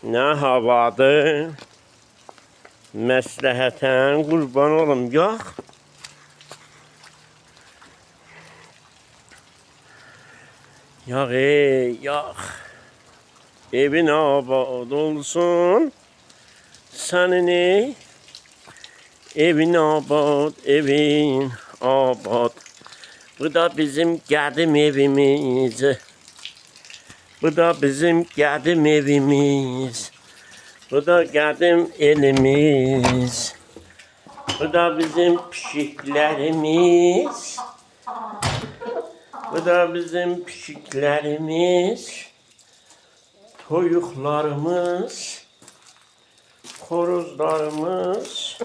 Ne havadır. Məsləhətən qurban olum. Yox. Yox yox. Evin abad olsun. Sənin evin abad, evin abad. Bu da bizim qədim evimiz. Bu da bizim qədim evimiz. Bu da qədim elimiz. Bu da bizim pişiklərimiz. Bu da bizim pişiklərimiz. Toyuqlarımız. Xoruzlarımız.